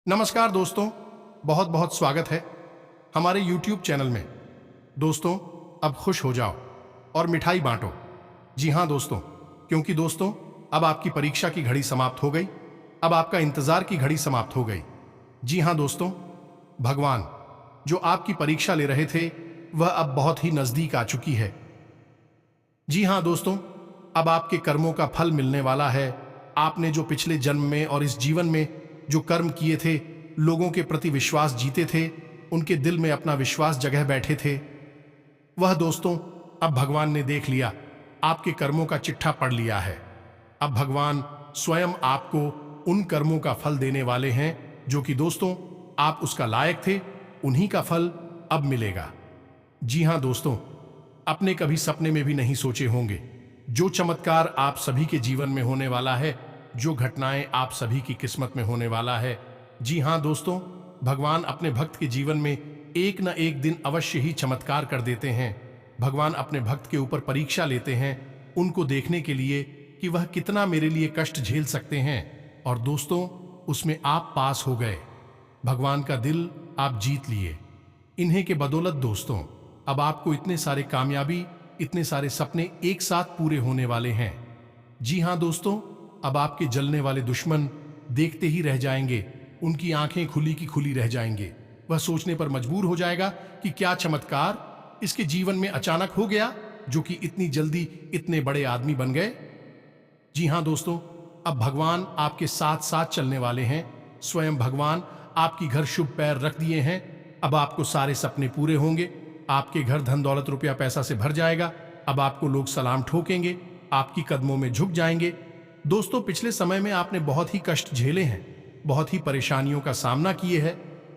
नमस्कार दोस्तों, बहुत बहुत स्वागत है हमारे YouTube चैनल में। दोस्तों, अब खुश हो जाओ और मिठाई बांटो। जी हाँ दोस्तों, क्योंकि दोस्तों अब आपकी परीक्षा की घड़ी समाप्त हो गई। अब आपका इंतजार की घड़ी समाप्त हो गई। जी हाँ दोस्तों, भगवान जो आपकी परीक्षा ले रहे थे वह अब बहुत ही नजदीक आ चुकी है। जी हाँ दोस्तों, अब आपके कर्मों का फल मिलने वाला है। आपने जो पिछले जन्म में और इस जीवन में जो कर्म किए थे, लोगों के प्रति विश्वास जीते थे, उनके दिल में अपना विश्वास जगह बैठे थे, वह दोस्तों अब भगवान ने देख लिया। आपके कर्मों का चिट्ठा पढ़ लिया है। अब भगवान स्वयं आपको उन कर्मों का फल देने वाले हैं जो कि दोस्तों आप उसका लायक थे। उन्हीं का फल अब मिलेगा। जी हाँ दोस्तों, अपने कभी सपने में भी नहीं सोचे होंगे जो चमत्कार आप सभी के जीवन में होने वाला है, जो घटनाएं आप सभी की किस्मत में होने वाला है। जी हाँ दोस्तों, भगवान अपने भक्त के जीवन में एक न एक दिन अवश्य ही चमत्कार कर देते हैं। भगवान अपने भक्त के ऊपर परीक्षा लेते हैं, उनको देखने के लिए कि वह कितना मेरे लिए कष्ट झेल सकते हैं। और दोस्तों उसमें आप पास हो गए। भगवान का दिल आप जीत लिए। इन्हीं के बदौलत दोस्तों अब आपको इतने सारे कामयाबी, इतने सारे सपने एक साथ पूरे होने वाले हैं। जी हाँ दोस्तों, अब आपके जलने वाले दुश्मन देखते ही रह जाएंगे। उनकी आंखें खुली की खुली रह जाएंगे। वह सोचने पर मजबूर हो जाएगा कि क्या चमत्कार इसके जीवन में अचानक हो गया, जो कि इतनी जल्दी इतने बड़े आदमी बन गए। जी हाँ दोस्तों, अब भगवान आपके साथ साथ चलने वाले हैं। स्वयं भगवान आपकी घर शुभ पैर रख दिए हैं। अब आपको सारे सपने पूरे होंगे। आपके घर धन दौलत रुपया पैसा से भर जाएगा। अब आपको लोग सलाम ठोकेंगे, आपकी कदमों में झुक जाएंगे। दोस्तों पिछले समय में आपने बहुत ही कष्ट झेले हैं, बहुत ही परेशानियों का सामना किए हैं।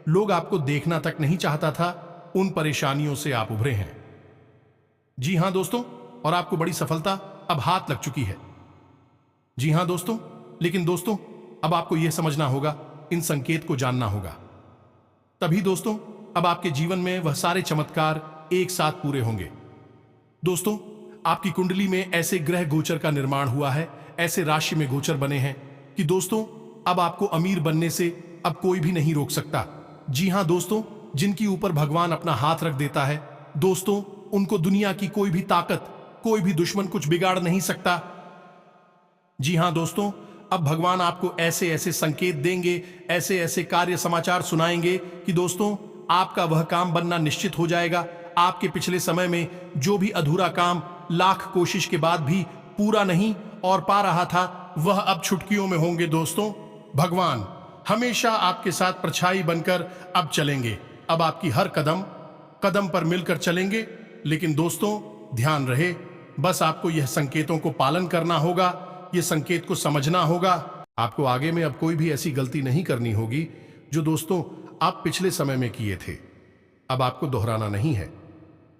लोग आपको देखना तक नहीं चाहता था। उन परेशानियों से आप उभरे हैं। जी हाँ दोस्तों, और आपको बड़ी सफलता अब हाथ लग चुकी है। जी हाँ दोस्तों, लेकिन दोस्तों अब आपको यह समझना होगा, इन संकेत को जानना होगा। तभी दोस्तों अब आपके जीवन में वह सारे चमत्कार एक साथ पूरे होंगे। दोस्तों आपकी कुंडली में ऐसे ग्रह गोचर का निर्माण हुआ है, ऐसे राशि में गोचर बने हैं कि दोस्तों अब आपको अमीर बनने से अब कोई भी नहीं रोक सकता। जी हाँ दोस्तों, जिनकी ऊपर भगवान अपना हाथ रख देता है दोस्तों, उनको दुनिया की कोई भी ताकत, कोई भी दुश्मन कुछ बिगाड़ नहीं सकता। जी हाँ दोस्तों, अब भगवान आपको ऐसे ऐसे संकेत देंगे, ऐसे ऐसे कार्य समाचार सुनाएंगे कि दोस्तों आपका वह काम बनना निश्चित हो जाएगा। आपके पिछले समय में जो भी अधूरा काम लाख कोशिश के बाद भी पूरा नहीं और पा रहा था, वह अब चुटकियों में होंगे। दोस्तों भगवान हमेशा आपके साथ परछाई बनकर अब चलेंगे। अब आपकी हर कदम कदम पर मिलकर चलेंगे। लेकिन दोस्तों ध्यान रहे, बस आपको यह संकेतों को पालन करना होगा, यह संकेत को समझना होगा। आपको आगे में अब कोई भी ऐसी गलती नहीं करनी होगी जो दोस्तों आप पिछले समय में किए थे। अब आपको दोहराना नहीं है।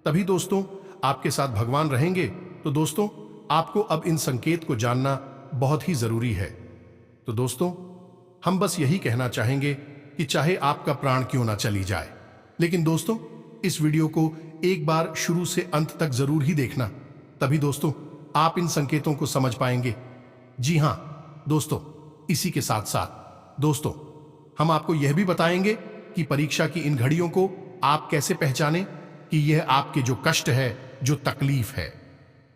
तभी दोस्तों आपके साथ भगवान रहेंगे। तो दोस्तों आपको अब इन संकेत को जानना बहुत ही जरूरी है। तो दोस्तों हम बस यही कहना चाहेंगे कि चाहे आपका प्राण क्यों ना चली जाए, लेकिन दोस्तों इस वीडियो को एक बार शुरू से अंत तक जरूर ही देखना। तभी दोस्तों आप इन संकेतों को समझ पाएंगे। जी हां दोस्तों, इसी के साथ साथ दोस्तों हम आपको यह भी बताएंगे कि परीक्षा की इन घड़ियों को आप कैसे पहचाने कि यह आपके जो कष्ट है, जो तकलीफ है,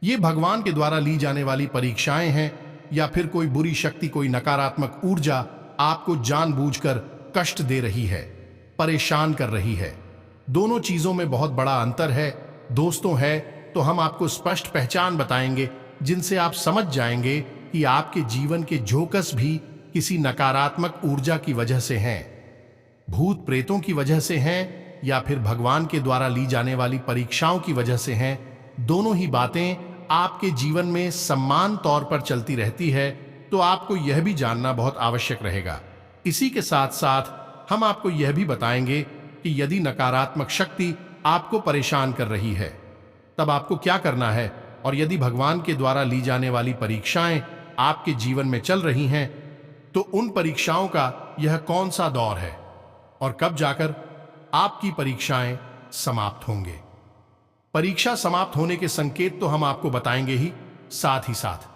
ये भगवान के द्वारा ली जाने वाली परीक्षाएं हैं या फिर कोई बुरी शक्ति, कोई नकारात्मक ऊर्जा आपको जानबूझकर कष्ट दे रही है, परेशान कर रही है। दोनों चीजों में बहुत बड़ा अंतर है दोस्तों। है तो हम आपको स्पष्ट पहचान बताएंगे, जिनसे आप समझ जाएंगे कि आपके जीवन के झोंकस भी किसी नकारात्मक ऊर्जा की वजह से हैं, भूत प्रेतों की वजह से हैं, या फिर भगवान के द्वारा ली जाने वाली परीक्षाओं की वजह से हैं। दोनों ही बातें आपके जीवन में समान तौर पर चलती रहती है, तो आपको यह भी जानना बहुत आवश्यक रहेगा। इसी के साथ साथ हम आपको यह भी बताएंगे कि यदि नकारात्मक शक्ति आपको परेशान कर रही है तब आपको क्या करना है, और यदि भगवान के द्वारा ली जाने वाली परीक्षाएं आपके जीवन में चल रही हैं तो उन परीक्षाओं का यह कौन सा दौर है और कब जाकर आपकी परीक्षाएं समाप्त होंगे। परीक्षा समाप्त होने के संकेत तो हम आपको बताएंगे ही साथ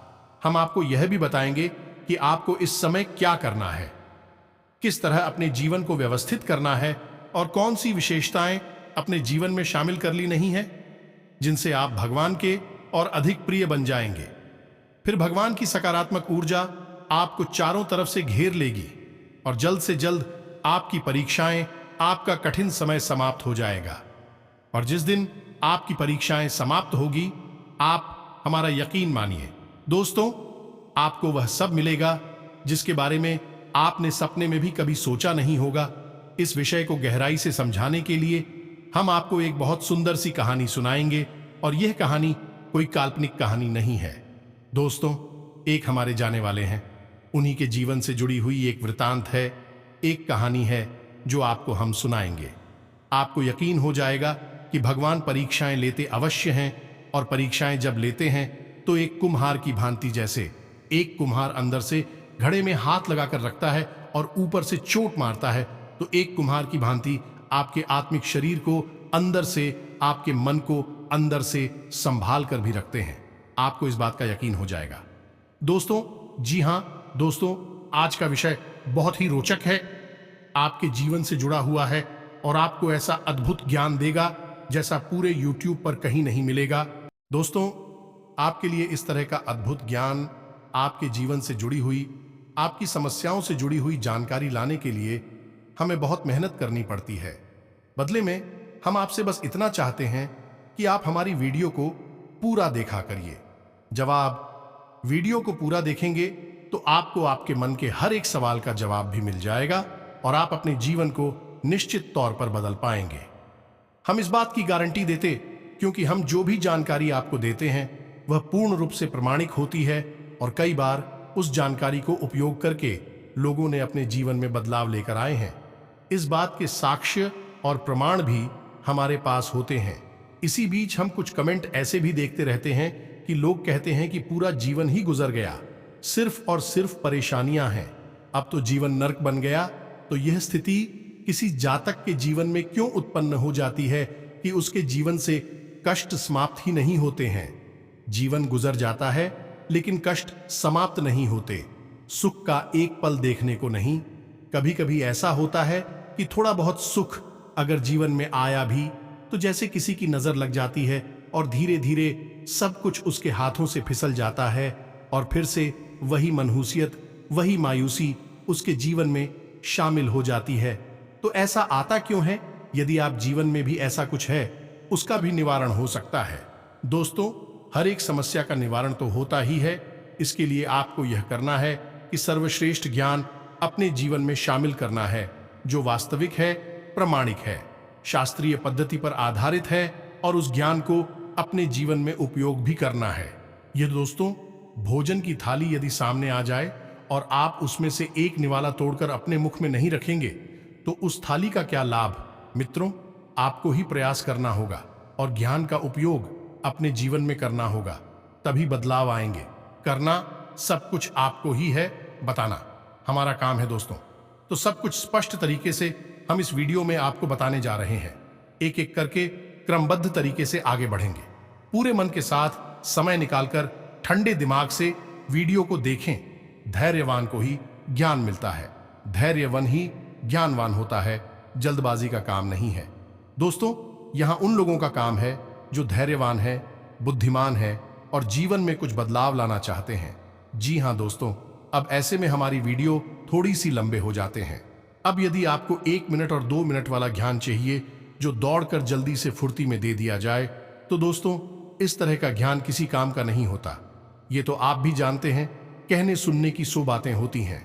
हम आपको यह भी बताएंगे कि आपको इस समय क्या करना है। किस तरह अपने जीवन को व्यवस्थित करना है और कौन सी विशेषताएं अपने जीवन में शामिल कर ली नहीं है जिनसे आप भगवान के और अधिक प्रिय बन जाएंगे। फिर भगवान की सकारात्मक ऊर्जा आपको चारों तरफ से घेर लेगी और जल्द से जल्द आपकी परीक्षाएं, आपका कठिन समय समाप्त हो जाएगा। और जिस दिन आपकी परीक्षाएं समाप्त होगी, आप हमारा यकीन मानिए दोस्तों, आपको वह सब मिलेगा जिसके बारे में आपने सपने में भी कभी सोचा नहीं होगा। इस विषय को गहराई से समझाने के लिए हम आपको एक बहुत सुंदर सी कहानी सुनाएंगे और यह कहानी कोई काल्पनिक कहानी नहीं है दोस्तों, एक हमारे जाने वाले हैं, उन्हीं के जीवन से जुड़ी हुई एक वृतांत है, एक कहानी है जो आपको हम सुनाएंगे। आपको यकीन हो जाएगा कि भगवान परीक्षाएं लेते अवश्य हैं और परीक्षाएं जब लेते हैं तो एक कुम्हार की भांति, जैसे एक कुम्हार अंदर से घड़े में हाथ लगाकर रखता है और ऊपर से चोट मारता है, तो एक कुम्हार की भांति आपके आत्मिक शरीर को अंदर से, आपके मन को अंदर से संभाल कर भी रखते हैं। आपको इस बात का यकीन हो जाएगा दोस्तों। जी हां दोस्तों, आज का विषय बहुत ही रोचक है, आपके जीवन से जुड़ा हुआ है और आपको ऐसा अद्भुत ज्ञान देगा जैसा पूरे YouTube पर कहीं नहीं मिलेगा। दोस्तों, आपके लिए इस तरह का अद्भुत ज्ञान, आपके जीवन से जुड़ी हुई, आपकी समस्याओं से जुड़ी हुई जानकारी लाने के लिए हमें बहुत मेहनत करनी पड़ती है। बदले में हम आपसे बस इतना चाहते हैं कि आप हमारी वीडियो को पूरा देखा करिए। जब आप वीडियो को पूरा देखेंगे तो आपको आपके मन के हर एक सवाल का जवाब भी मिल जाएगा और आप अपने जीवन को निश्चित तौर पर बदल पाएंगे। हम इस बात की गारंटी देते, क्योंकि हम जो भी जानकारी आपको देते हैं वह पूर्ण रूप से प्रमाणिक होती है और कई बार उस जानकारी को उपयोग करके लोगों ने अपने जीवन में बदलाव लेकर आए हैं। इस बात के साक्ष्य और प्रमाण भी हमारे पास होते हैं। इसी बीच हम कुछ कमेंट ऐसे भी देखते रहते हैं कि लोग कहते हैं कि पूरा जीवन ही गुजर गया, सिर्फ और सिर्फ परेशानियां हैं, अब तो जीवन नर्क बन गया। तो यह स्थिति किसी जातक के जीवन में क्यों उत्पन्न हो जाती है कि उसके जीवन से कष्ट समाप्त ही नहीं होते हैं। जीवन गुजर जाता है लेकिन कष्ट समाप्त नहीं होते। सुख का एक पल देखने को नहीं। कभी कभी ऐसा होता है कि थोड़ा बहुत सुख अगर जीवन में आया भी तो जैसे किसी की नजर लग जाती है और धीरे धीरे सब कुछ उसके हाथों से फिसल जाता है और फिर से वही मनहूसियत, वही मायूसी उसके जीवन में शामिल हो जाती है। तो ऐसा आता क्यों है? यदि आप जीवन में भी ऐसा कुछ है, उसका भी निवारण हो सकता है। दोस्तों, हर एक समस्या का निवारण तो होता ही है। इसके लिए आपको यह करना है कि सर्वश्रेष्ठ ज्ञान अपने जीवन में शामिल करना है, जो वास्तविक है, प्रामाणिक है, शास्त्रीय पद्धति पर आधारित है और उस ज्ञान को अपने जीवन में उपयोग भी करना है। यह दोस्तों, भोजन की थाली यदि सामने आ जाए और आप उसमें से एक निवाला तोड़कर अपने मुख में नहीं रखेंगे तो उस थाली का क्या लाभ? मित्रों, आपको ही प्रयास करना होगा और ज्ञान का उपयोग अपने जीवन में करना होगा, तभी बदलाव आएंगे। करना सब कुछ आपको ही है, बताना हमारा काम है दोस्तों। तो सब कुछ स्पष्ट तरीके से हम इस वीडियो में आपको बताने जा रहे हैं। एक एक करके क्रमबद्ध तरीके से आगे बढ़ेंगे। पूरे मन के साथ समय निकालकर ठंडे दिमाग से वीडियो को देखें। धैर्यवान को ही ज्ञान मिलता है, धैर्यवान ही ज्ञानवान होता है, जल्दबाजी का काम नहीं है। दोस्तों, यहां उन लोगों का काम है जो धैर्यवान है, बुद्धिमान है और जीवन में कुछ बदलाव लाना चाहते हैं। जी हां दोस्तों, अब ऐसे में हमारी वीडियो थोड़ी सी लंबे हो जाते हैं। अब यदि आपको 1 मिनट और 2 मिनट वाला ज्ञान चाहिए जो दौड़कर जल्दी से फुर्ती में दे दिया जाए, तो दोस्तों इस तरह का ज्ञान किसी काम का नहीं होता। ये तो आप भी जानते हैं, कहने सुनने की 100 बातें होती हैं,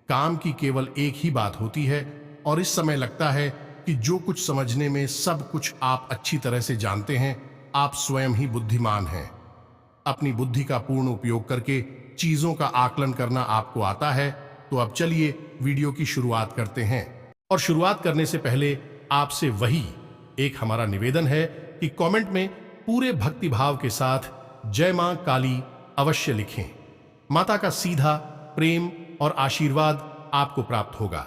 काम की केवल एक ही बात होती है। और इस समय लगता है कि जो कुछ समझने में सब कुछ आप अच्छी तरह से जानते हैं, आप स्वयं ही बुद्धिमान हैं। अपनी बुद्धि का पूर्ण उपयोग करके चीजों का आकलन करना आपको आता है। तो अब चलिए वीडियो की शुरुआत करते हैं। और शुरुआत करने से पहले आपसे वही एक हमारा निवेदन है कि कमेंट में पूरे भक्ति भाव के साथ जय मां काली अवश्य लिखें। माता का सीधा प्रेम और आशीर्वाद आपको प्राप्त होगा।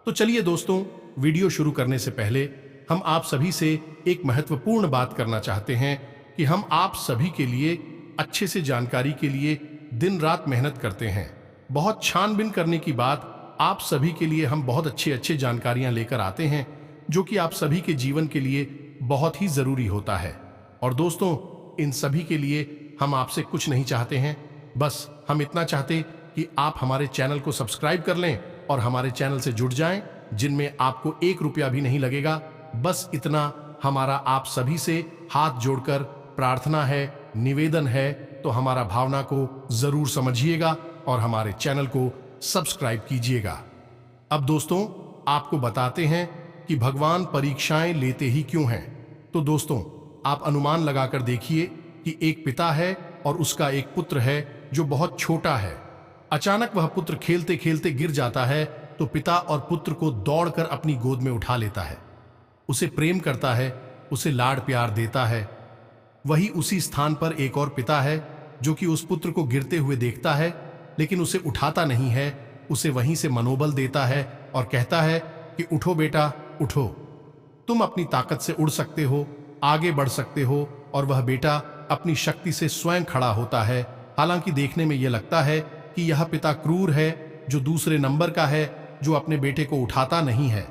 तो चलिए दोस्तों, वीडियो शुरू करने से पहले हम आप सभी से एक महत्वपूर्ण बात करना चाहते हैं कि हम आप सभी के लिए अच्छे से जानकारी के लिए दिन रात मेहनत करते हैं। बहुत छानबीन करने की बात आप सभी के लिए हम बहुत अच्छे अच्छे जानकारियां लेकर आते हैं जो कि आप सभी के जीवन के लिए बहुत ही जरूरी होता है। और दोस्तों, इन सभी के लिए हम आपसे कुछ नहीं चाहते हैं, बस हम इतना चाहते कि आप हमारे चैनल को सब्सक्राइब कर लें और हमारे चैनल से जुड़ जाएं, जिनमें आपको 1 रुपया भी नहीं लगेगा। बस इतना हमारा आप सभी से हाथ जोड़कर प्रार्थना है, निवेदन है, तो हमारा भावना को जरूर समझिएगा और हमारे चैनल को सब्सक्राइब कीजिएगा। अब दोस्तों, आपको बताते हैं कि भगवान परीक्षाएं लेते ही क्यों हैं। तो दोस्तों, आप अनुमान लगाकर देखिए कि एक पिता है और उसका एक पुत्र है जो बहुत छोटा है। अचानक वह पुत्र खेलते खेलते गिर जाता है तो पिता और पुत्र को दौड़कर अपनी गोद में उठा लेता है, उसे प्रेम करता है, उसे लाड प्यार देता है। वही उसी स्थान पर एक और पिता है जो कि उस पुत्र को गिरते हुए देखता है, लेकिन उसे उठाता नहीं है, उसे वहीं से मनोबल देता है और कहता है कि उठो बेटा उठो, तुम अपनी ताकत से उड़ सकते हो, आगे बढ़ सकते हो। और वह बेटा अपनी शक्ति से स्वयं खड़ा होता है। हालांकि देखने में यह लगता है कि यह पिता क्रूर है, जो दूसरे नंबर का है, जो अपने बेटे को उठाता नहीं है,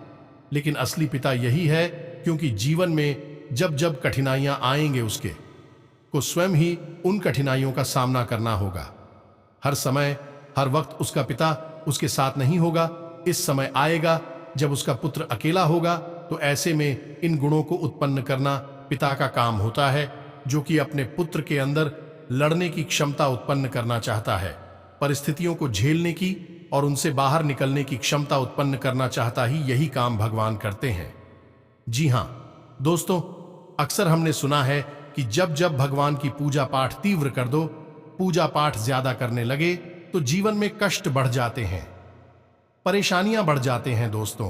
लेकिन असली पिता यही है, क्योंकि जीवन में जब जब कठिनाइयां आएंगे उसके को स्वयं ही उन कठिनाइयों का सामना करना होगा। हर समय हर वक्त उसका पिता उसके साथ नहीं होगा। इस समय आएगा जब उसका पुत्र अकेला होगा, तो ऐसे में इन गुणों को उत्पन्न करना पिता का काम होता है, जो कि अपने पुत्र के अंदर लड़ने की क्षमता उत्पन्न करना चाहता है, परिस्थितियों को झेलने की और उनसे बाहर निकलने की क्षमता उत्पन्न करना चाहता ही यही काम भगवान करते हैं। जी हां दोस्तों, अक्सर हमने सुना है कि जब जब भगवान की पूजा पाठ तीव्र कर दो, पूजा पाठ ज्यादा करने लगे, तो जीवन में कष्ट बढ़ जाते हैं, परेशानियां बढ़ जाते हैं दोस्तों,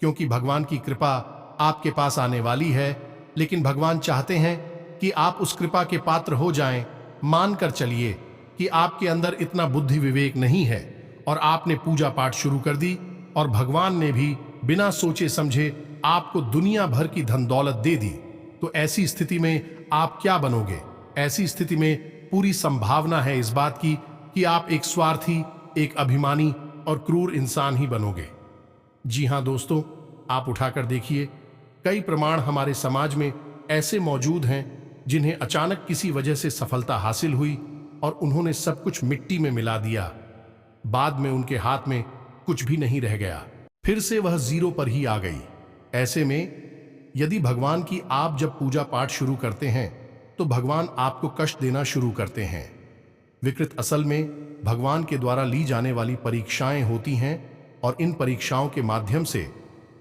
क्योंकि भगवान की कृपा आपके पास आने वाली है। लेकिन भगवान चाहते हैं कि आप उस कृपा के पात्र हो जाएं। मानकर चलिए कि आपके अंदर इतना बुद्धि विवेक नहीं है और आपने पूजा पाठ शुरू कर दी और भगवान ने भी बिना सोचे समझे आपको दुनिया भर की धन दौलत दे दी, तो ऐसी स्थिति में आप क्या बनोगे? ऐसी स्थिति में पूरी संभावना है इस बात की कि आप एक स्वार्थी, एक अभिमानी और क्रूर इंसान ही बनोगे। जी हां दोस्तों, आप उठाकर देखिए, कई प्रमाण हमारे समाज में ऐसे मौजूद हैं जिन्हें अचानक किसी वजह से सफलता हासिल हुई और उन्होंने सब कुछ मिट्टी में मिला दिया। बाद में उनके हाथ में कुछ भी नहीं रह गया, फिर से वह जीरो पर ही आ गई। ऐसे में यदि भगवान की आप जब पूजा पाठ शुरू करते हैं तो भगवान आपको कष्ट देना शुरू करते हैं। विकृत असल में भगवान के द्वारा ली जाने वाली परीक्षाएं होती हैं और इन परीक्षाओं के माध्यम से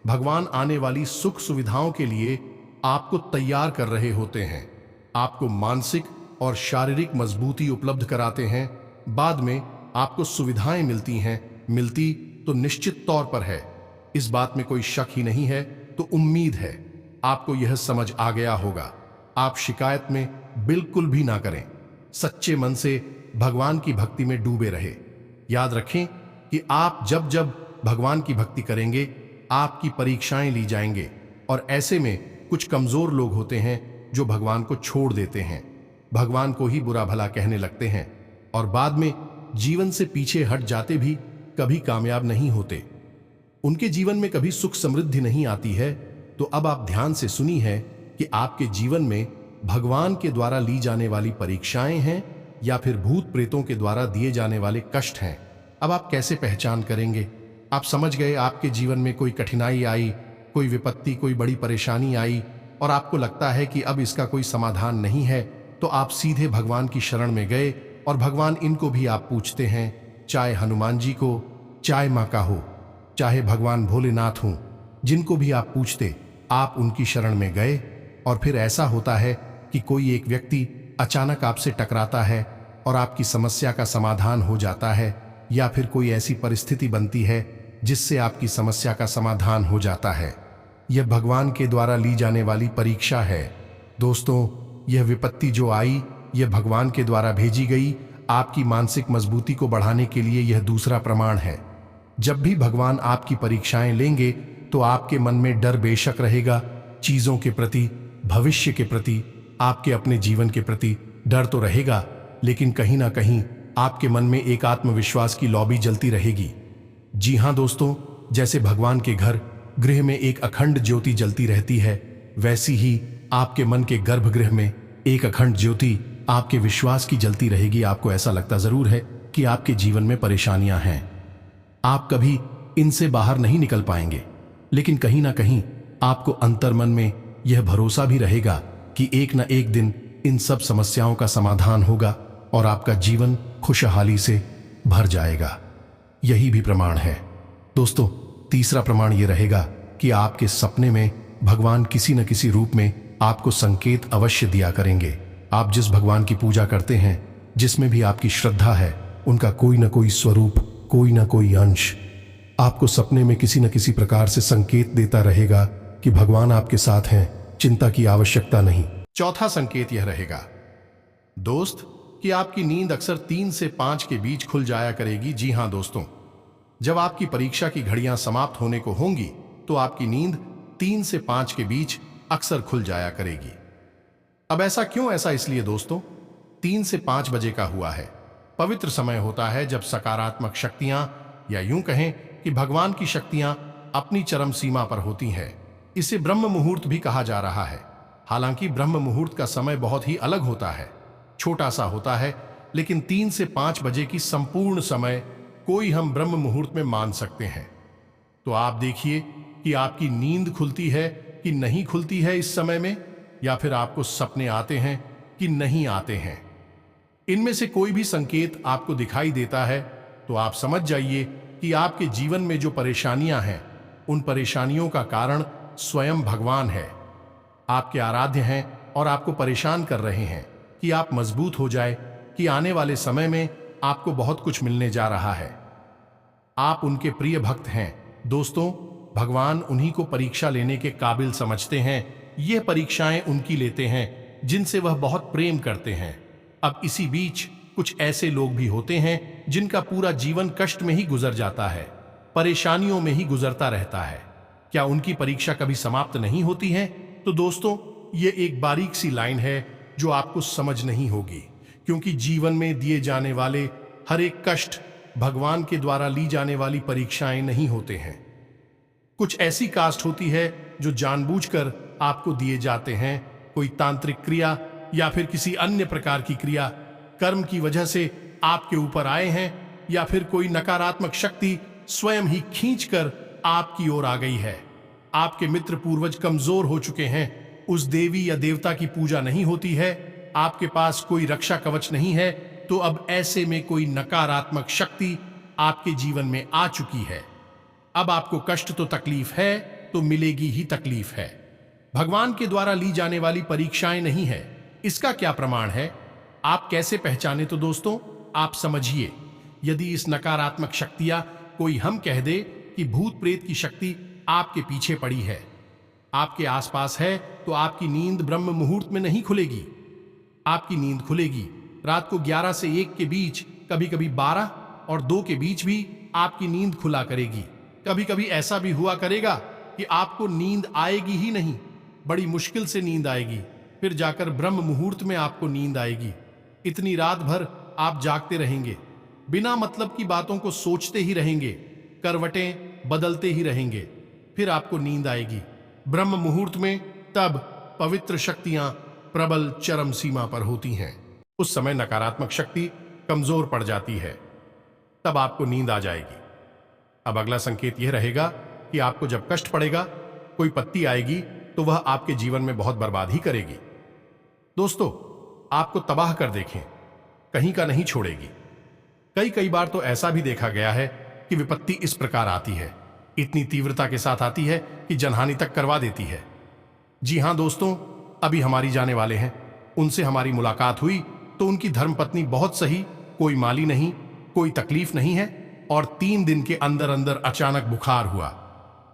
भगवान आने वाली सुख सुविधाओं के लिए आपको तैयार कर रहे होते हैं, आपको मानसिक और शारीरिक मजबूती उपलब्ध कराते हैं। बाद में आपको सुविधाएं मिलती हैं, मिलती तो निश्चित तौर पर है, इस बात में कोई शक ही नहीं है। तो उम्मीद है आपको यह समझ आ गया होगा। आप शिकायत में बिल्कुल भी ना करें, सच्चे मन से भगवान की भक्ति में डूबे रहे। याद रखें कि आप जब जब भगवान की भक्ति करेंगे, आपकी परीक्षाएं ली जाएंगे। और ऐसे में कुछ कमजोर लोग होते हैं जो भगवान को छोड़ देते हैं, भगवान को ही बुरा भला कहने लगते हैं और बाद में जीवन से पीछे हट जाते भी कभी कामयाब नहीं होते। उनके जीवन में कभी सुख समृद्धि नहीं आती है। तो अब आप ध्यान से सुनी है कि आपके जीवन में भगवान के द्वारा ली जाने वाली परीक्षाएं हैं या फिर भूत प्रेतों के द्वारा दिए जाने वाले कष्ट हैं। अब आप कैसे पहचान करेंगे? आप समझ गए, आपके जीवन में कोई कठिनाई आई, कोई विपत्ति, कोई बड़ी परेशानी आई और आपको लगता है कि अब इसका कोई समाधान नहीं है, तो आप सीधे भगवान की शरण में गए और भगवान इनको भी आप पूछते हैं, चाहे हनुमान जी को, चाहे माँ का हो, चाहे भगवान भोलेनाथ हों, जिनको भी आप पूछते, आप उनकी शरण में गए। और फिर ऐसा होता है कि कोई एक व्यक्ति अचानक आपसे टकराता है और आपकी समस्या का समाधान हो जाता है, या फिर कोई ऐसी परिस्थिति बनती है जिससे आपकी समस्या का समाधान हो जाता है। यह भगवान के द्वारा ली जाने वाली परीक्षा है दोस्तों। यह विपत्ति जो आई, यह भगवान के द्वारा भेजी गई आपकी मानसिक मजबूती को बढ़ाने के लिए। यह दूसरा प्रमाण है। जब भी भगवान आपकी परीक्षाएं लेंगे तो आपके मन में डर बेशक रहेगा, चीजों के प्रति, भविष्य के प्रति, आपके अपने जीवन के प्रति डर तो रहेगा, लेकिन कहीं ना कहीं आपके मन में एक आत्मविश्वास की लौ भी जलती रहेगी। जी हाँ दोस्तों, जैसे भगवान के घर गृह में एक अखंड ज्योति जलती रहती है, वैसी ही आपके मन के गर्भगृह में एक अखंड ज्योति आपके विश्वास की जलती रहेगी। आपको ऐसा लगता जरूर है कि आपके जीवन में परेशानियां हैं, आप कभी इनसे बाहर नहीं निकल पाएंगे, लेकिन कहीं ना कहीं आपको अंतर्मन में यह भरोसा भी रहेगा कि एक ना एक दिन इन सब समस्याओं का समाधान होगा और आपका जीवन खुशहाली से भर जाएगा। यही भी प्रमाण है दोस्तों। तीसरा प्रमाण यह रहेगा कि आपके सपने में भगवान किसी न किसी रूप में आपको संकेत अवश्य दिया करेंगे। आप जिस भगवान की पूजा करते हैं, जिसमें भी आपकी श्रद्धा है, उनका कोई ना कोई स्वरूप, कोई ना कोई अंश आपको सपने में किसी न किसी प्रकार से संकेत देता रहेगा कि भगवान आपके साथ हैं, चिंता की आवश्यकता नहीं। चौथा संकेत यह रहेगा दोस्त कि आपकी नींद अक्सर 3 से 5 के बीच खुल जाया करेगी। जी हां दोस्तों, जब आपकी परीक्षा की घड़ियां समाप्त होने को होंगी तो आपकी नींद 3 से 5 के बीच अक्सर खुल जाया करेगी। अब ऐसा क्यों? ऐसा इसलिए दोस्तों, 3 से 5 बजे का हुआ है पवित्र समय होता है जब सकारात्मक शक्तियां, या यूं कहें कि भगवान की शक्तियां अपनी चरम सीमा पर होती हैं। इसे ब्रह्म मुहूर्त भी कहा जा रहा है। हालांकि ब्रह्म मुहूर्त का समय बहुत ही अलग होता है, छोटा सा होता है, लेकिन 3 से 5 बजे की संपूर्ण समय कोई हम ब्रह्म मुहूर्त में मान सकते हैं। तो आप देखिए कि आपकी नींद खुलती है कि नहीं खुलती है इस समय में, या फिर आपको सपने आते हैं कि नहीं आते हैं। इनमें से कोई भी संकेत आपको दिखाई देता है तो आप समझ जाइए कि आपके जीवन में जो परेशानियां हैं, उन परेशानियों का कारण स्वयं भगवान है। आपके आराध्य हैं और आपको परेशान कर रहे हैं कि आप मजबूत हो जाए, कि आने वाले समय में आपको बहुत कुछ मिलने जा रहा है। आप उनके प्रिय भक्त हैं दोस्तों। भगवान उन्हीं को परीक्षा लेने के काबिल समझते हैं। ये परीक्षाएं उनकी लेते हैं जिनसे वह बहुत प्रेम करते हैं। अब इसी बीच कुछ ऐसे लोग भी होते हैं जिनका पूरा जीवन कष्ट में ही गुजर जाता है, परेशानियों में ही गुजरता रहता है। क्या उनकी परीक्षा कभी समाप्त नहीं होती है? तो दोस्तों, ये एक बारीक सी लाइन है जो आपको समझ नहीं होगी, क्योंकि जीवन में दिए जाने वाले हर एक कष्ट भगवान के द्वारा ली जाने वाली परीक्षाएं नहीं होते हैं। कुछ ऐसी कास्ट होती है जो जानबूझकर आपको दिए जाते हैं। कोई तांत्रिक क्रिया या फिर किसी अन्य प्रकार की क्रिया कर्म की वजह से आपके ऊपर आए हैं, या फिर कोई नकारात्मक शक्ति स्वयं ही खींचकर आपकी ओर आ गई है। आपके मित्र पूर्वज कमजोर हो चुके हैं, उस देवी या देवता की पूजा नहीं होती है, आपके पास कोई रक्षा कवच नहीं है, तो अब ऐसे में कोई नकारात्मक शक्ति आपके जीवन में आ चुकी है। अब आपको कष्ट तो तकलीफ है, तो मिलेगी ही तकलीफ है। भगवान के द्वारा ली जाने वाली परीक्षाएं नहीं है। इसका क्या प्रमाण है? आप कैसे पहचाने? तो दोस्तों, आप समझिए, यदि इस नकारात्मक शक्तियां कोई हम कह दे कि भूत प्रेत की शक्ति आपके पीछे पड़ी है, आपके आसपास है, तो आपकी नींद ब्रह्म मुहूर्त में नहीं खुलेगी। आपकी नींद खुलेगी रात को 11 से 1 के बीच, कभी कभी 12 और 2 के बीच भी आपकी नींद खुला करेगी। कभी कभी ऐसा भी हुआ करेगा कि आपको नींद आएगी ही नहीं, बड़ी मुश्किल से नींद आएगी, फिर जाकर ब्रह्म मुहूर्त में आपको नींद आएगी। इतनी रात भर आप जागते रहेंगे, बिना मतलब की बातों को सोचते ही रहेंगे, करवटें बदलते ही रहेंगे, फिर आपको नींद आएगी ब्रह्म मुहूर्त में। तब पवित्र शक्तियां प्रबल चरम सीमा पर होती हैं। उस समय नकारात्मक शक्ति कमजोर पड़ जाती है, तब आपको नींद आ जाएगी। अब अगला संकेत यह रहेगा कि आपको जब कष्ट पड़ेगा, कोई पत्ती आएगी तो वह आपके जीवन में बहुत बर्बाद ही करेगी। दोस्तों, आपको तबाह कर देखें, कहीं का नहीं छोड़ेगी। कई बार तो ऐसा भी देखा गया है कि विपत्ति इस प्रकार आती है, इतनी तीव्रता के साथ आती है कि जनहानि तक करवा देती है। जी हां दोस्तों, अभी हमारी जाने वाले हैं, उनसे हमारी मुलाकात हुई तो उनकी धर्मपत्नी बहुत सही, कोई माली नहीं, कोई तकलीफ नहीं है, और 3 दिन के अंदर अंदर अचानक बुखार हुआ,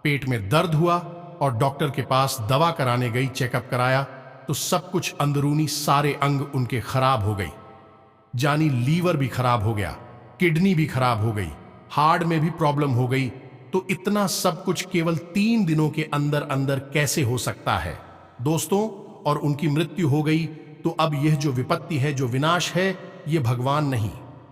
पेट में दर्द हुआ और डॉक्टर के पास दवा कराने गई, चेकअप कराया तो सब कुछ अंदरूनी सारे अंग उनके खराब हो गई। जानी लीवर भी खराब हो गया, किडनी भी खराब हो गई, हार्ट में भी प्रॉब्लम हो गई। तो इतना सब कुछ केवल 3 दिनों के अंदर अंदर कैसे हो सकता है दोस्तों? और उनकी मृत्यु हो गई। तो अब यह जो विपत्ति है, जो विनाश है, ये भगवान नहीं,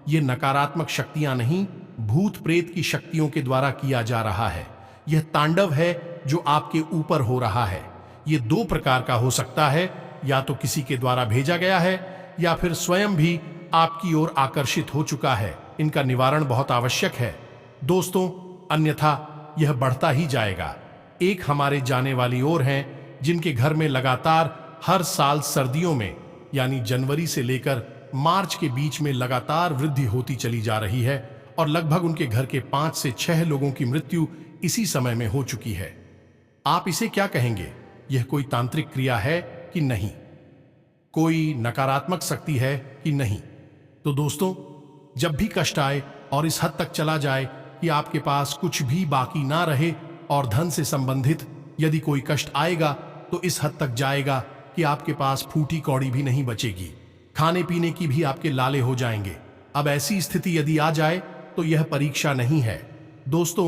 ये नकारात्मक शक्तियां नहीं, भूत प्रेत की शक्तियों के द्वारा किया जा रहा है। यह तांडव है जो आपके ऊपर हो रहा है। यह दो प्रकार का हो सकता है, या तो किसी के द्वारा भेजा गया है या फिर स्वयं भी आपकी ओर आकर्षित हो चुका है। इनका निवारण बहुत आवश्यक है दोस्तों, अन्यथा यह बढ़ता ही जाएगा। एक हमारे जाने वाली ओर हैं जिनके घर में लगातार हर साल सर्दियों में यानी जनवरी से लेकर मार्च के बीच में लगातार वृद्धि होती चली जा रही है और लगभग उनके घर के 5 से 6 लोगों की मृत्यु इसी समय में हो चुकी है। आप इसे क्या कहेंगे? यह कोई तांत्रिक क्रिया है कि नहीं? कोई नकारात्मक शक्ति है कि नहीं? तो दोस्तों, जब भी कष्ट आए और इस हद तक चला जाए कि आपके पास कुछ भी बाकी ना रहे और धन से संबंधित यदि कोई कष्ट आएगा तो इस हद तक जाएगा कि आपके पास फूटी कौड़ी भी नहीं बचेगी, खाने पीने की भी आपके लाले हो जाएंगे। अब ऐसी स्थिति यदि आ जाए तो यह परीक्षा नहीं है दोस्तों,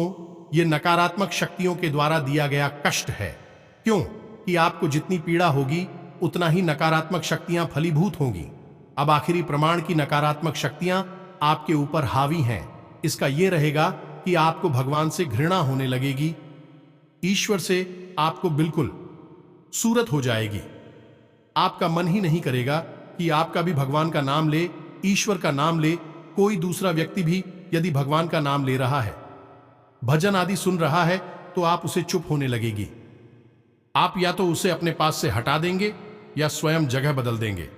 यह नकारात्मक शक्तियों के द्वारा दिया गया कष्ट है। क्यों कि आपको जितनी पीड़ा होगी उतना ही नकारात्मक शक्तियां फलीभूत होंगी। अब आखिरी प्रमाण की नकारात्मक शक्तियां आपके ऊपर हावी हैं, इसका यह रहेगा कि आपको भगवान से घृणा होने लगेगी, ईश्वर से आपको बिल्कुल सूरत हो जाएगी। आपका मन ही नहीं करेगा कि आपका भी भगवान का नाम ले, ईश्वर का नाम ले। कोई दूसरा व्यक्ति भी यदि भगवान का नाम ले रहा है, भजन आदि सुन रहा है, तो आप उसे चुप होने लगेगी। आप या तो उसे अपने पास से हटा देंगे या स्वयं जगह बदल देंगे।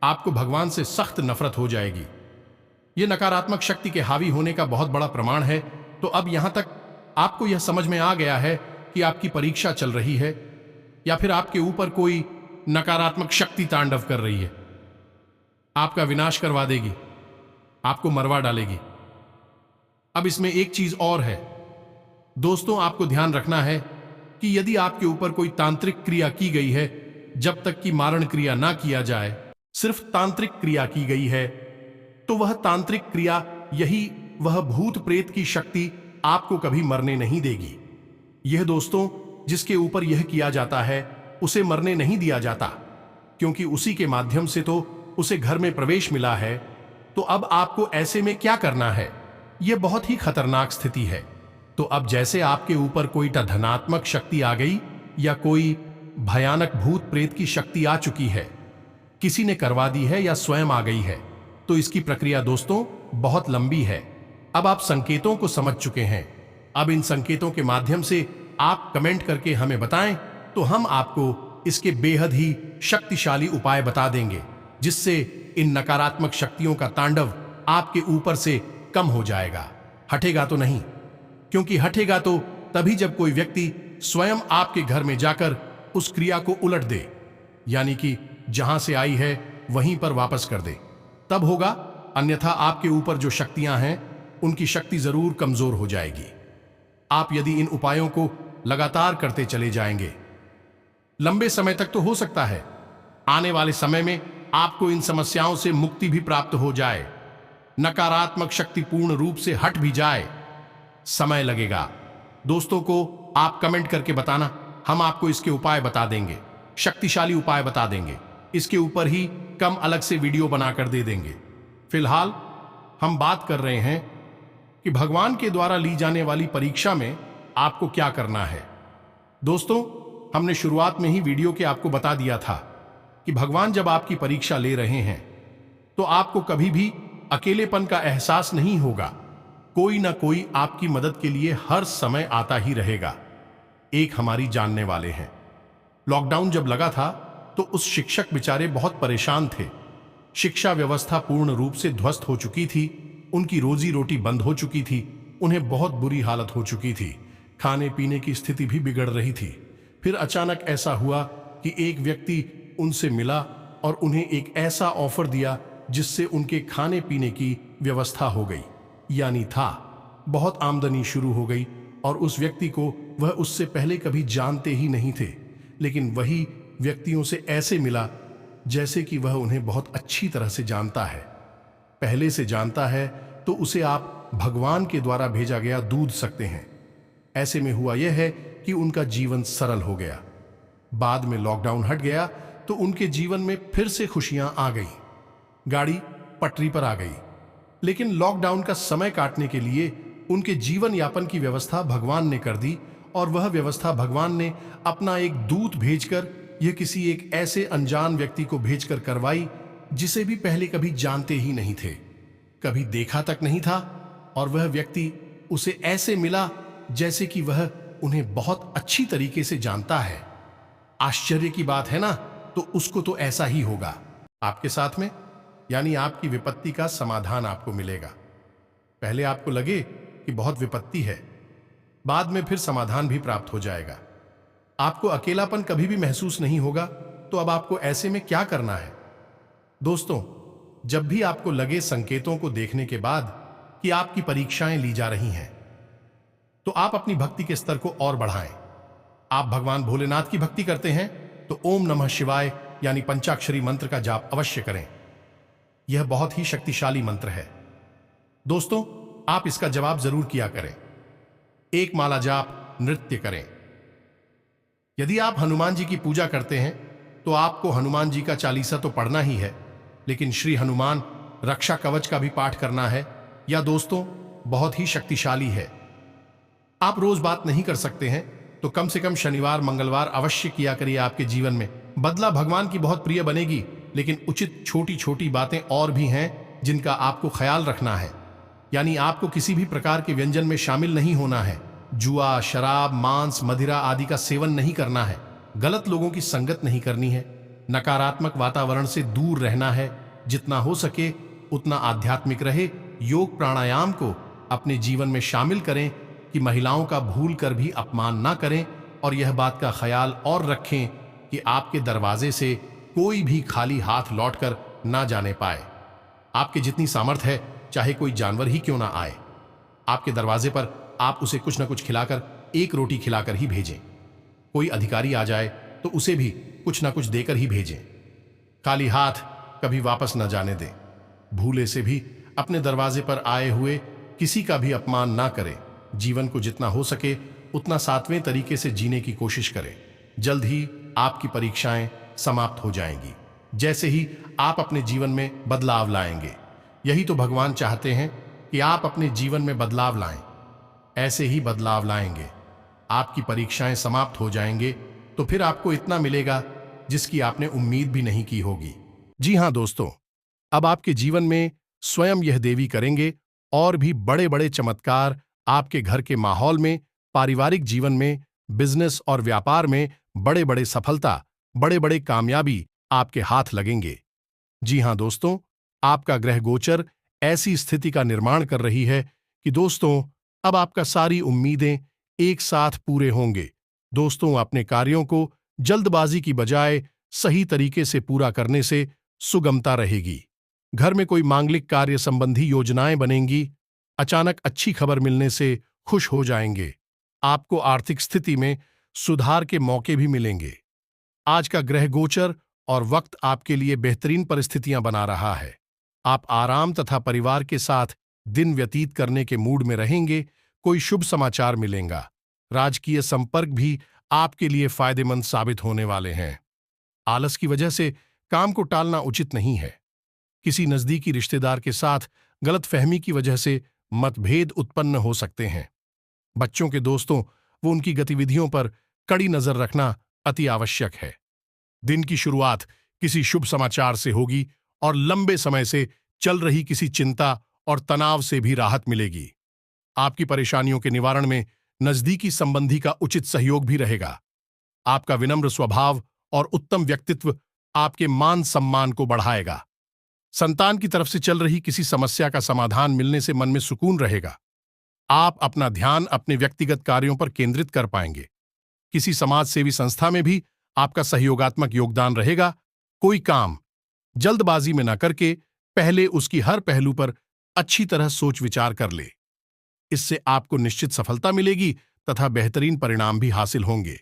आपको भगवान से सख्त नफरत हो जाएगी। यह नकारात्मक शक्ति के हावी होने का बहुत बड़ा प्रमाण है। तो अब यहां तक आपको यह समझ में आ गया है कि आपकी परीक्षा चल रही है या फिर आपके ऊपर कोई नकारात्मक शक्ति तांडव कर रही है, आपका विनाश करवा देगी, आपको मरवा डालेगी। अब इसमें एक चीज और है दोस्तों, आपको ध्यान रखना है कि यदि आपके ऊपर कोई तांत्रिक क्रिया की गई है, जब तक कि मारण क्रिया ना किया जाए, सिर्फ तांत्रिक क्रिया की गई है, तो वह तांत्रिक क्रिया, यही वह भूत प्रेत की शक्ति आपको कभी मरने नहीं देगी। यह दोस्तों, जिसके ऊपर यह किया जाता है उसे मरने नहीं दिया जाता, क्योंकि उसी के माध्यम से तो उसे घर में प्रवेश मिला है। तो अब आपको ऐसे में क्या करना है? यह बहुत ही खतरनाक स्थिति है। तो अब जैसे आपके ऊपर कोई धनात्मक शक्ति आ गई या कोई भयानक भूत प्रेत की शक्ति आ चुकी है, किसी ने करवा दी है या स्वयं आ गई है, तो इसकी प्रक्रिया दोस्तों बहुत लंबी है। अब आप संकेतों को समझ चुके हैं। अब इन संकेतों के माध्यम से आप कमेंट करके हमें बताएं, तो हम आपको इसके बेहद ही शक्तिशाली उपाय बता देंगे, जिससे इन नकारात्मक शक्तियों का तांडव आपके ऊपर से कम हो जाएगा। हटेगा तो नहीं, क्योंकि हटेगा तो तभी जब कोई व्यक्ति स्वयं आपके घर में जाकर उस क्रिया को उलट दे, यानी कि जहां से आई है वहीं पर वापस कर दे, तब होगा। अन्यथा आपके ऊपर जो शक्तियां हैं उनकी शक्ति जरूर कमजोर हो जाएगी। आप यदि इन उपायों को लगातार करते चले जाएंगे, लंबे समय तक तो हो सकता है आने वाले समय में आपको इन समस्याओं से मुक्ति भी प्राप्त हो जाए, नकारात्मक शक्ति पूर्ण रूप से हट भी जाए। समय लगेगा दोस्तों को आप कमेंट करके बताना, हम आपको इसके उपाय बता देंगे, शक्तिशाली उपाय बता देंगे। इसके ऊपर ही कम अलग से वीडियो बनाकर दे देंगे। फिलहाल हम बात कर रहे हैं कि भगवान के द्वारा ली जाने वाली परीक्षा में आपको क्या करना है। दोस्तों, हमने शुरुआत में ही वीडियो के आपको बता दिया था कि भगवान जब आपकी परीक्षा ले रहे हैं तो आपको कभी भी अकेलेपन का एहसास नहीं होगा। कोई ना कोई आपकी मदद के लिए हर समय आता ही रहेगा। एक हमारी जानने वाले हैं, लॉकडाउन जब लगा था तो उस शिक्षक बेचारे बहुत परेशान थे। शिक्षा व्यवस्था पूर्ण रूप से ध्वस्त हो चुकी थी, उनकी रोजी रोटी बंद हो चुकी थी, उन्हें बहुत बुरी हालत हो चुकी थी, खाने पीने की स्थिति भी बिगड़ रही थी। फिर अचानक ऐसा हुआ कि एक व्यक्ति उनसे मिला और उन्हें एक ऐसा ऑफर दिया जिससे उनके खाने पीने की व्यवस्था हो गई, यानी था बहुत आमदनी शुरू हो गई। और उस व्यक्ति को वह उससे पहले कभी जानते ही नहीं थे, लेकिन वही व्यक्तियों से ऐसे मिला जैसे कि वह उन्हें बहुत अच्छी तरह से जानता है, पहले से जानता है। तो उसे आप भगवान के द्वारा भेजा गया दूध सकते हैं। ऐसे में हुआ यह है कि उनका जीवन सरल हो गया। बाद में लॉकडाउन हट गया तो उनके जीवन में फिर से खुशियां आ गई, गाड़ी पटरी पर आ गई। लेकिन लॉकडाउन का समय काटने के लिए उनके जीवन यापन की व्यवस्था भगवान ने कर दी, और वह व्यवस्था भगवान ने अपना एक दूत भेजकर यह किसी एक ऐसे अनजान व्यक्ति को भेजकर करवाई जिसे भी पहले कभी जानते ही नहीं थे, कभी देखा तक नहीं था। और वह व्यक्ति उसे ऐसे मिला जैसे कि वह उन्हें बहुत अच्छी तरीके से जानता है। आश्चर्य की बात है ना? तो उसको तो ऐसा ही होगा आपके साथ में, यानी आपकी विपत्ति का समाधान आपको मिलेगा। पहले आपको लगे कि बहुत विपत्ति है, बाद में फिर समाधान भी प्राप्त हो जाएगा। आपको अकेलापन कभी भी महसूस नहीं होगा। तो अब आपको ऐसे में क्या करना है? दोस्तों, जब भी आपको लगे संकेतों को देखने के बाद कि आपकी परीक्षाएं ली जा रही हैं, तो आप अपनी भक्ति के स्तर को और बढ़ाएं। आप भगवान भोलेनाथ की भक्ति करते हैं तो ओम नमः शिवाय यानी पंचाक्षरी मंत्र का जाप अवश्य करें। यह बहुत ही शक्तिशाली मंत्र है। दोस्तों, आप इसका जवाब जरूर किया करें। एक माला जाप, नृत्य करें। यदि आप हनुमान जी की पूजा करते हैं तो आपको हनुमान जी का चालीसा तो पढ़ना ही है, लेकिन श्री हनुमान रक्षा कवच का भी पाठ करना है। यह दोस्तों बहुत ही शक्तिशाली है। आप रोज बात नहीं कर सकते हैं तो कम से कम शनिवार मंगलवार अवश्य किया करिए। आपके जीवन में बदला भगवान की बहुत प्रिय बनेगी, लेकिन उचित छोटी छोटी बातें और भी हैं जिनका आपको ख्याल रखना है। यानी आपको किसी भी प्रकार के व्यंजन में शामिल नहीं होना है। जुआ, शराब, मांस, मदिरा आदि का सेवन नहीं करना है। गलत लोगों की संगत नहीं करनी है। नकारात्मक वातावरण से दूर रहना है। जितना हो सके उतना आध्यात्मिक रहे। योग प्राणायाम को अपने जीवन में शामिल करें कि महिलाओं का भूल कर भी अपमान ना करें, और यह बात का ख्याल और रखें कि आपके दरवाजे से कोई भी खाली हाथ लौटकर ना जाने पाए। आपके जितनी सामर्थ्य है, चाहे कोई जानवर ही क्यों ना आए, आपके दरवाजे पर आप उसे कुछ न कुछ खिलाकर, एक रोटी खिलाकर ही भेजें। कोई अधिकारी आ जाए तो उसे भी कुछ ना कुछ देकर ही भेजें। खाली हाथ कभी वापस न जाने दें। भूले से भी अपने दरवाजे पर आए हुए किसी का भी अपमान ना करें। जीवन को जितना हो सके उतना सात्वें तरीके से जीने की कोशिश करें। जल्द ही आपकी परीक्षाएं समाप्त हो जाएंगी, जैसे ही आप अपने जीवन में बदलाव लाएंगे। यही तो भगवान चाहते हैं कि आप अपने जीवन में बदलाव लाएं। ऐसे ही बदलाव लाएंगे, आपकी परीक्षाएं समाप्त हो जाएंगे, तो फिर आपको इतना मिलेगा जिसकी आपने उम्मीद भी नहीं की होगी। जी हां दोस्तों, अब आपके जीवन में स्वयं यह देवी करेंगे और भी बड़े बड़े चमत्कार आपके घर के माहौल में, पारिवारिक जीवन में, बिजनेस और व्यापार में बड़े बड़े सफलता, बड़े बड़े कामयाबी आपके हाथ लगेंगे। जी हां दोस्तों, आपका ग्रह गोचर ऐसी स्थिति का निर्माण कर रही है कि दोस्तों अब आपका सारी उम्मीदें एक साथ पूरे होंगे। दोस्तों, अपने कार्यों को जल्दबाजी की बजाय सही तरीके से पूरा करने से सुगमता रहेगी। घर में कोई मांगलिक कार्य संबंधी योजनाएं बनेंगी। अचानक अच्छी खबर मिलने से खुश हो जाएंगे। आपको आर्थिक स्थिति में सुधार के मौके भी मिलेंगे। आज का ग्रह गोचर और वक्त आपके लिए बेहतरीन परिस्थितियां बना रहा है। आप आराम तथा परिवार के साथ दिन व्यतीत करने के मूड में रहेंगे। कोई शुभ समाचार मिलेगा। राजकीय संपर्क भी आपके लिए फायदेमंद साबित होने वाले हैं। आलस की वजह से काम को टालना उचित नहीं है। किसी नजदीकी रिश्तेदार के साथ गलतफहमी की वजह से मतभेद उत्पन्न हो सकते हैं। बच्चों के दोस्तों वो उनकी गतिविधियों पर कड़ी नजर रखना अति आवश्यक है। दिन की शुरुआत किसी शुभ समाचार से होगी और लंबे समय से चल रही किसी चिंता और तनाव से भी राहत मिलेगी। आपकी परेशानियों के निवारण में नजदीकी संबंधी का उचित सहयोग भी रहेगा। आपका विनम्र स्वभाव और उत्तम व्यक्तित्व आपके मान सम्मान को बढ़ाएगा। संतान की तरफ से चल रही किसी समस्या का समाधान मिलने से मन में सुकून रहेगा। आप अपना ध्यान अपने व्यक्तिगत कार्यों पर केंद्रित कर पाएंगे। किसी समाज सेवी संस्था में भी आपका सहयोगात्मक योगदान रहेगा। कोई काम जल्दबाजी में न करके पहले उसकी हर पहलू पर अच्छी तरह सोच विचार कर ले। इससे आपको निश्चित सफलता मिलेगी तथा बेहतरीन परिणाम भी हासिल होंगे।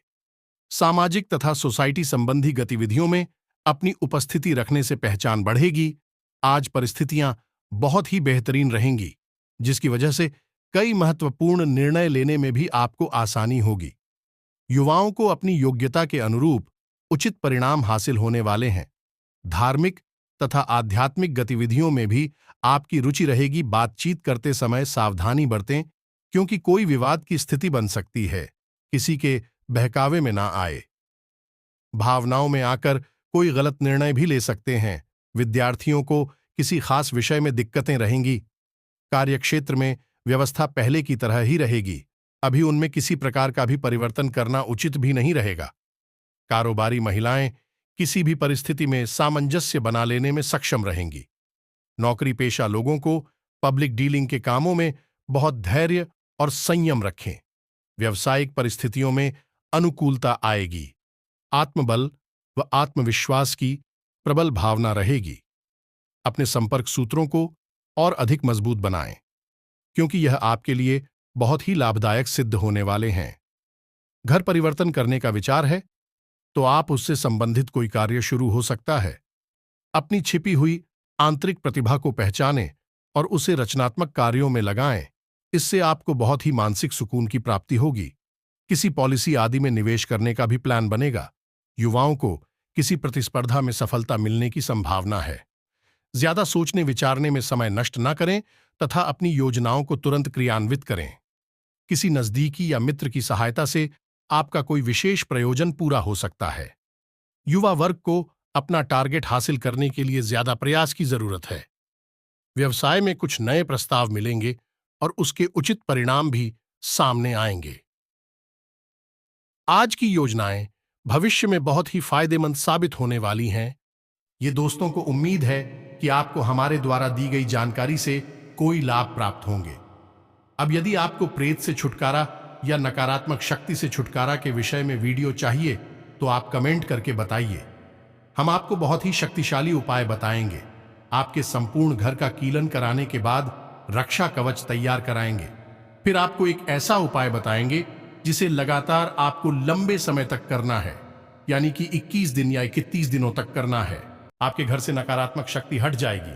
सामाजिक तथा सोसाइटी संबंधी गतिविधियों में अपनी उपस्थिति रखने से पहचान बढ़ेगी। आज परिस्थितियां बहुत ही बेहतरीन रहेंगी, जिसकी वजह से कई महत्वपूर्ण निर्णय लेने में भी आपको आसानी होगी। युवाओं को अपनी योग्यता के अनुरूप उचित परिणाम हासिल होने वाले हैं। धार्मिक तथा आध्यात्मिक गतिविधियों में भी आपकी रुचि रहेगी। बातचीत करते समय सावधानी बरतें, क्योंकि कोई विवाद की स्थिति बन सकती है। किसी के बहकावे में ना आए। भावनाओं में आकर कोई गलत निर्णय भी ले सकते हैं। विद्यार्थियों को किसी खास विषय में दिक्कतें रहेंगी। कार्यक्षेत्र में व्यवस्था पहले की तरह ही रहेगी। अभी उनमें किसी प्रकार का भी परिवर्तन करना उचित भी नहीं रहेगा। कारोबारी महिलाएं किसी भी परिस्थिति में सामंजस्य बना लेने में सक्षम रहेंगी। नौकरी पेशा लोगों को पब्लिक डीलिंग के कामों में बहुत धैर्य और संयम रखें। व्यावसायिक परिस्थितियों में अनुकूलता आएगी। आत्मबल व आत्मविश्वास की प्रबल भावना रहेगी। अपने संपर्क सूत्रों को और अधिक मजबूत बनाएं, क्योंकि यह आपके लिए बहुत ही लाभदायक सिद्ध होने वाले हैं। घर परिवर्तन करने का विचार है तो आप उससे संबंधित कोई कार्य शुरू हो सकता है। अपनी छिपी हुई आंतरिक प्रतिभा को पहचानें और उसे रचनात्मक कार्यों में लगाएं। इससे आपको बहुत ही मानसिक सुकून की प्राप्ति होगी। किसी पॉलिसी आदि में निवेश करने का भी प्लान बनेगा। युवाओं को किसी प्रतिस्पर्धा में सफलता मिलने की संभावना है। ज्यादा सोचने विचारने में समय नष्ट न करें तथा अपनी योजनाओं को तुरंत क्रियान्वित करें। किसी नजदीकी या मित्र की सहायता से आपका कोई विशेष प्रयोजन पूरा हो सकता है। युवा वर्ग को अपना टारगेट हासिल करने के लिए ज्यादा प्रयास की जरूरत है। व्यवसाय में कुछ नए प्रस्ताव मिलेंगे और उसके उचित परिणाम भी सामने आएंगे। आज की योजनाएं भविष्य में बहुत ही फायदेमंद साबित होने वाली हैं। ये दोस्तों को उम्मीद है कि आपको हमारे द्वारा दी गई जानकारी से कोई लाभ प्राप्त होंगे। अब यदि आपको प्रेत से छुटकारा या नकारात्मक शक्ति से छुटकारा के विषय में वीडियो चाहिए तो आप कमेंट करके बताइए। हम आपको बहुत ही शक्तिशाली उपाय बताएंगे। आपके संपूर्ण घर का कीलन कराने के बाद रक्षा कवच तैयार कराएंगे। फिर आपको एक ऐसा उपाय बताएंगे जिसे लगातार आपको लंबे समय तक करना है, यानी कि 21 दिन या 31 दिनों तक करना है। आपके घर से नकारात्मक शक्ति हट जाएगी,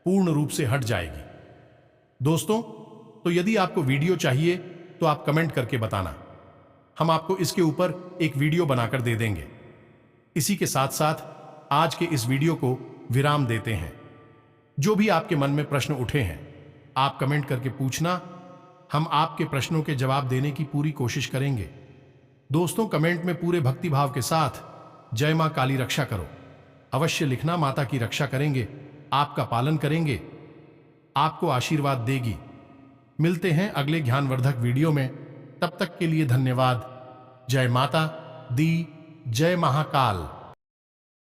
पूर्ण रूप से हट जाएगी। दोस्तों, तो यदि आपको वीडियो चाहिए तो आप कमेंट करके बताना। हम आपको इसके ऊपर एक वीडियो बनाकर दे देंगे। इसी के साथ साथ आज के इस वीडियो को विराम देते हैं। जो भी आपके मन में प्रश्न उठे हैं, आप कमेंट करके पूछना। हम आपके प्रश्नों के जवाब देने की पूरी कोशिश करेंगे। दोस्तों, कमेंट में पूरे भक्तिभाव के साथ जय मां काली रक्षा करो अवश्य लिखना। माता की रक्षा करेंगे, आपका पालन करेंगे, आपको आशीर्वाद देगी। मिलते हैं अगले ज्ञानवर्धक वीडियो में। तब तक के लिए धन्यवाद। जय माता दी, जय महाकाल।